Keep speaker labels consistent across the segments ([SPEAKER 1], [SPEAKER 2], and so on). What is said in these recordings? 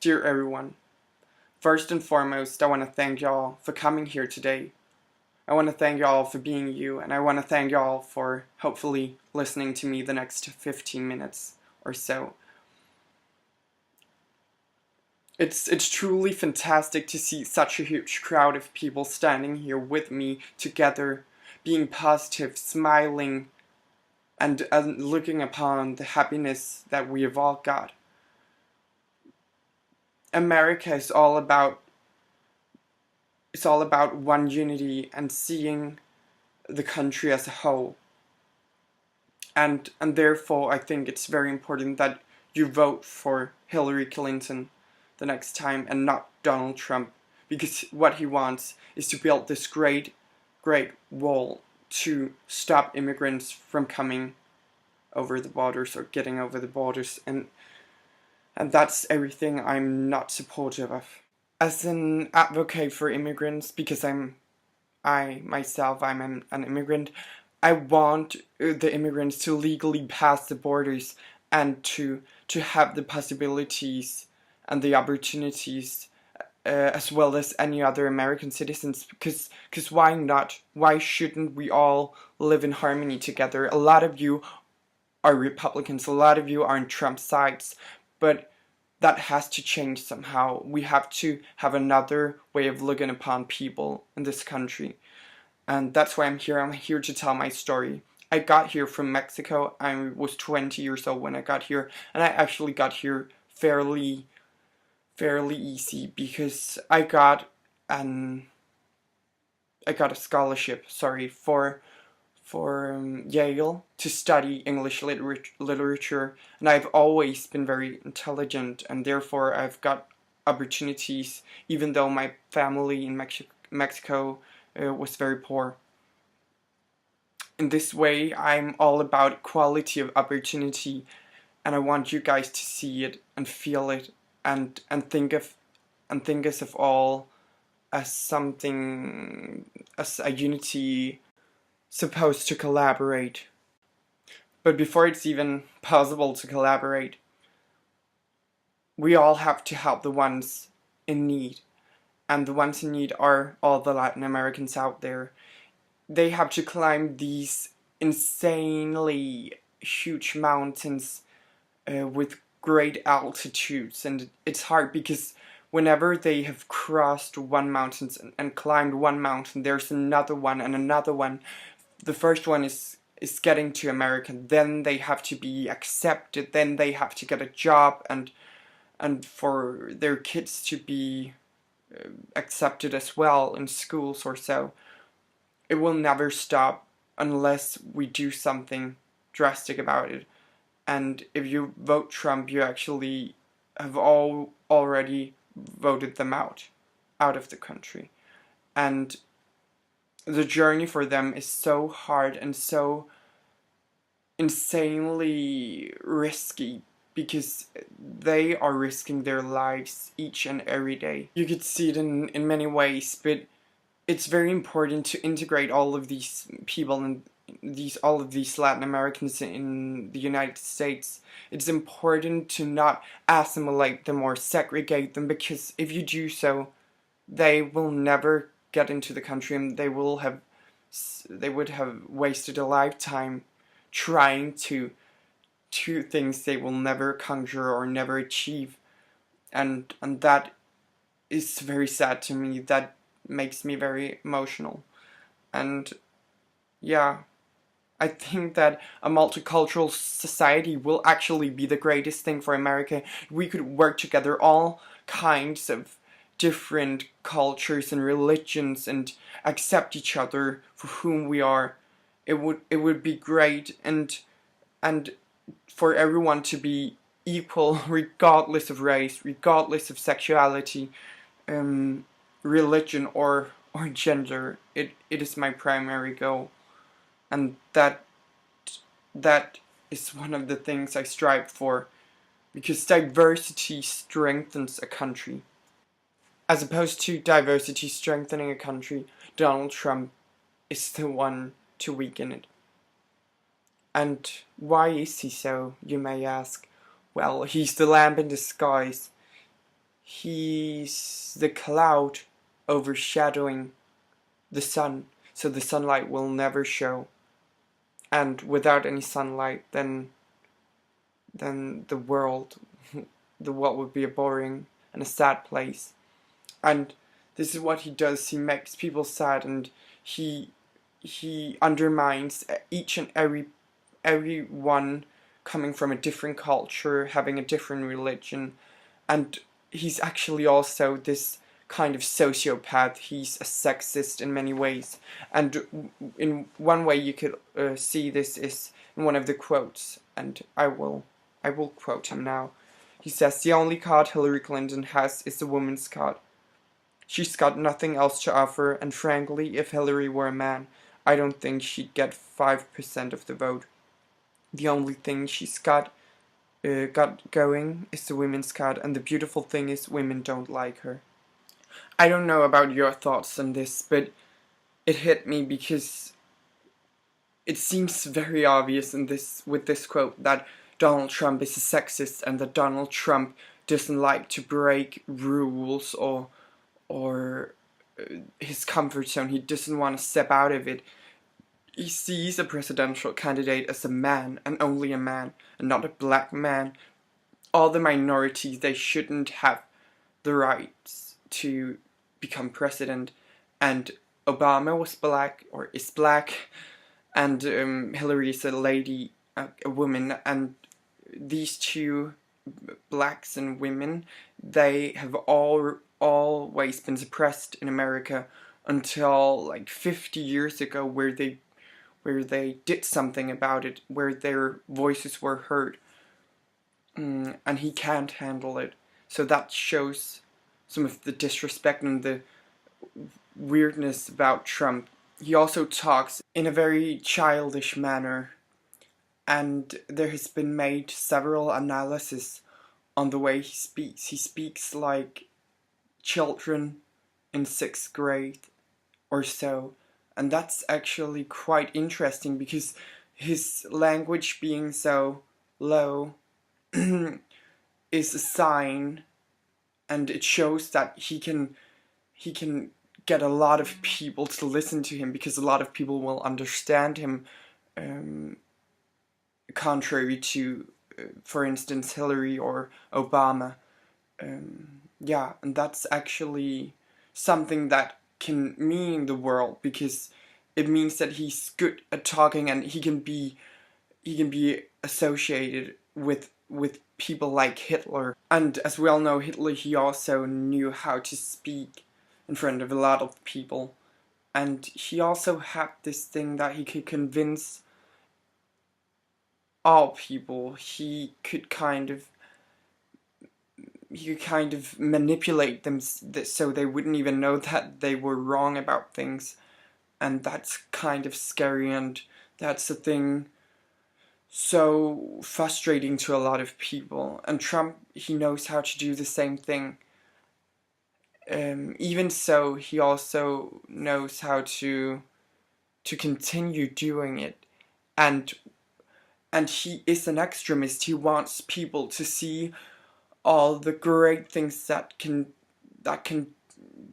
[SPEAKER 1] Dear everyone, first and foremost, I want to thank y'all for coming here today. I want to thank y'all for being you, and I want to thank y'all for hopefully listening to me the next 15 minutes or so. It's truly fantastic to see such a huge crowd of people standing here with me together, being positive, smiling, and looking upon the happiness that we have all got. America is all about one unity and seeing the country as a whole. And therefore I think it's very important that you vote for Hillary Clinton the next time and not Donald Trump, because what he wants is to build this great wall to stop immigrants from coming over the borders or getting over the borders, and that's everything I'm not supportive of. As an advocate for immigrants, because I'm an immigrant, I want the immigrants to legally pass the borders and to have the possibilities and the opportunities as well as any other American citizens, because why not? Why shouldn't we all live in harmony together? A lot of you are Republicans, a lot of you are on Trump's sides, but that has to change somehow. We have to have another way of looking upon people in this country. And that's why I'm here. I'm here to tell my story. I got here from Mexico. I was 20 years old when I got here, and I actually got here fairly easy because I got a scholarship, for Yale to study English literature, and I've always been very intelligent, and therefore I've got opportunities, even though my family in Mexico was very poor. In this way, I'm all about equality of opportunity, and I want you guys to see it and feel it, and think of us of all as something, as a unity supposed to collaborate. But before it's even possible to collaborate, we all have to help the ones in need. And the ones in need are all the Latin Americans out there. They have to climb these insanely huge mountains with great altitudes, and it's hard because whenever they have crossed one mountain and climbed one mountain, there's another one and another one. The first one is getting to America, then they have to be accepted, then they have to get a job, and for their kids to be accepted as well in schools or so. It will never stop unless we do something drastic about it. And if you vote Trump, you actually have already voted them out of the country. And the journey for them is so hard and so insanely risky, because they are risking their lives each and every day. You could see it in many ways, but it's very important to integrate all of these people and all of these Latin Americans in the United States. It's important to not assimilate them or segregate them, because if you do so, they will never get into the country, and they would have wasted a lifetime trying to things they will never conjure or never achieve, and that is very sad to me. That makes me very emotional. And yeah, I think that a multicultural society will actually be the greatest thing for America. We could work together, all kinds of different cultures and religions, and accept each other for whom we are. It would be great, and for everyone to be equal regardless of race, regardless of sexuality, religion or gender. It is my primary goal, and that is one of the things I strive for, because diversity strengthens a country. As opposed to diversity strengthening a country, Donald Trump is the one to weaken it. And why is he so, you may ask? Well, he's the lamb in disguise. he's the cloud overshadowing the sun, so the sunlight will never show. And without any sunlight, then the world would be a boring and a sad place. And this is what he does. He makes people sad, and he undermines each and everyone coming from a different culture, having a different religion, and he's actually also this kind of sociopath. He's a sexist in many ways, and in one way you could see this is in one of the quotes, and I will quote him now. He says, "The only card Hillary Clinton has is the woman's card. She's got nothing else to offer, and frankly, if Hillary were a man, I don't think she'd get 5% of the vote. The only thing she's got going is the women's card, and the beautiful thing is women don't like her." I don't know about your thoughts on this, but it hit me because it seems very obvious with this quote that Donald Trump is a sexist, and that Donald Trump doesn't like to break rules or his comfort zone. He doesn't want to step out of it. He sees a presidential candidate as a man, and only a man, and not a black man. All the minorities, they shouldn't have the rights to become president. And Obama was black, or is black, and Hillary is a lady, a woman, and these two blacks and women, they have always been suppressed in America until like 50 years ago, where they did something about it, where their voices were heard. And he can't handle it. So that shows some of the disrespect and the weirdness about Trump. He also talks in a very childish manner, and there has been made several analyses on the way he speaks. He speaks like children in 6th grade or so, and that's actually quite interesting because his language being so low is a sign, and it shows that he can get a lot of people to listen to him, because a lot of people will understand him, contrary to, for instance, Hillary or Obama. Yeah, and that's actually something that can mean the world, because it means that he's good at talking, and he can be associated with people like Hitler. And as we all know, Hitler, he also knew how to speak in front of a lot of people, and he also had this thing that he could convince all people. He could kind of manipulate them so they wouldn't even know that they were wrong about things, and that's kind of scary, and that's a thing so frustrating to a lot of people. And Trump, he knows how to do the same thing. Even so, he also knows how to continue doing it, and he is an extremist. He wants people to see all the great things that can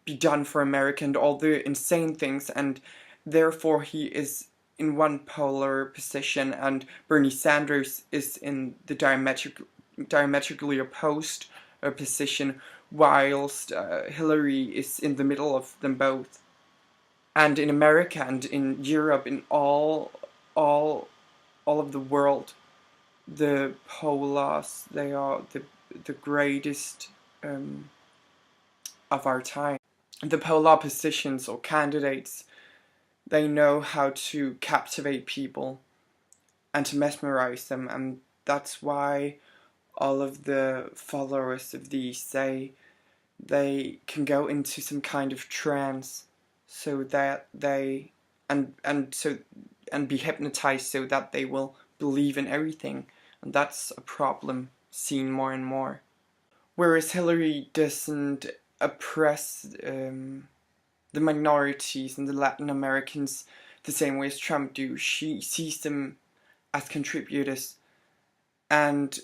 [SPEAKER 1] be done for America, and all the insane things, and therefore he is in one polar position, and Bernie Sanders is in the diametrically opposed position, whilst Hillary is in the middle of them both. And in America and in Europe, in all of the world, the polars, they are the greatest of our time. The polar positions or candidates, they know how to captivate people and to mesmerize them, and that's why all of the followers of these, they can go into some kind of trance, so that they and be hypnotized, so that they will believe in everything, and that's a problem seen more and more. Whereas Hillary doesn't oppress the minorities and the Latin Americans the same way as Trump do. She sees them as contributors, and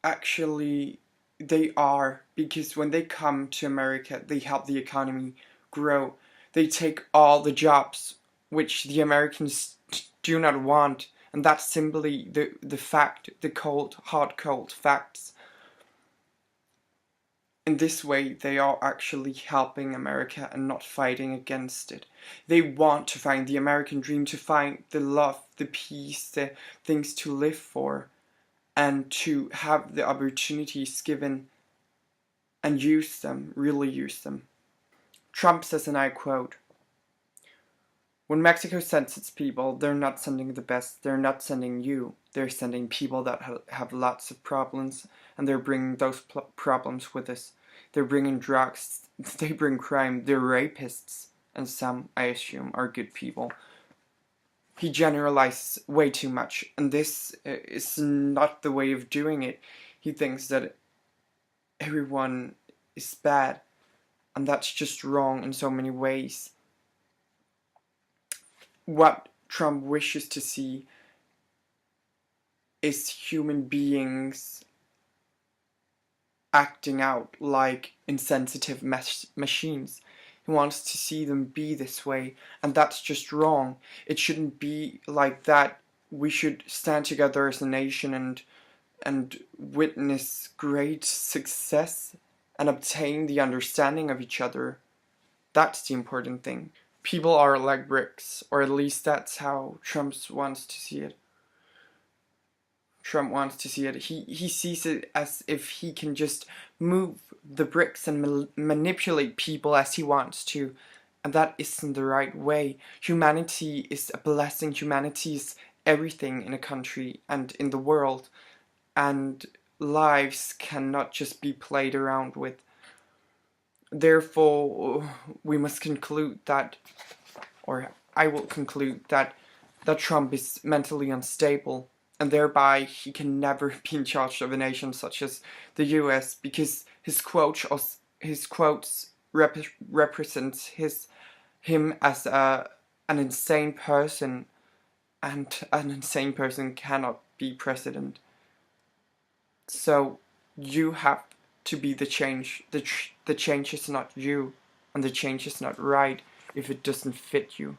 [SPEAKER 1] actually They are, because when they come to America, they help the economy grow. They take all the jobs which the Americans do not want, and that's simply the fact, the cold facts. In this way, they are actually helping America and not fighting against it. They want to find the American dream, to find the love, the peace, the things to live for, and to have the opportunities given and use them, really use them. Trump says, and I quote, "When Mexico sends its people, they're not sending the best, they're not sending you, they're sending people that have lots of problems, and they're bringing those problems with us. They're bringing drugs, they bring crime, they're rapists, and some, I assume, are good people." He generalizes way too much, and this is not the way of doing it. He thinks that everyone is bad, and that's just wrong in so many ways. What Trump wishes to see is human beings acting out like insensitive machines. He wants to see them be this way, and that's just wrong. It shouldn't be like that. We should stand together as a nation and witness great success and obtain the understanding of each other. That's the important thing. People are like bricks, or at least that's how Trump wants to see it. He sees it as if he can just move the bricks and manipulate people as he wants to, and that isn't the right way. Humanity is a blessing. Humanity is everything in a country and in the world, and lives cannot just be played around with. Therefore, we must conclude that, or I will conclude that Trump is mentally unstable, and thereby he can never be in charge of a nation such as the US, because his quotes represents him as an insane person, and an insane person cannot be president. So you have to be the change. The change is not you, and the change is not right if it doesn't fit you.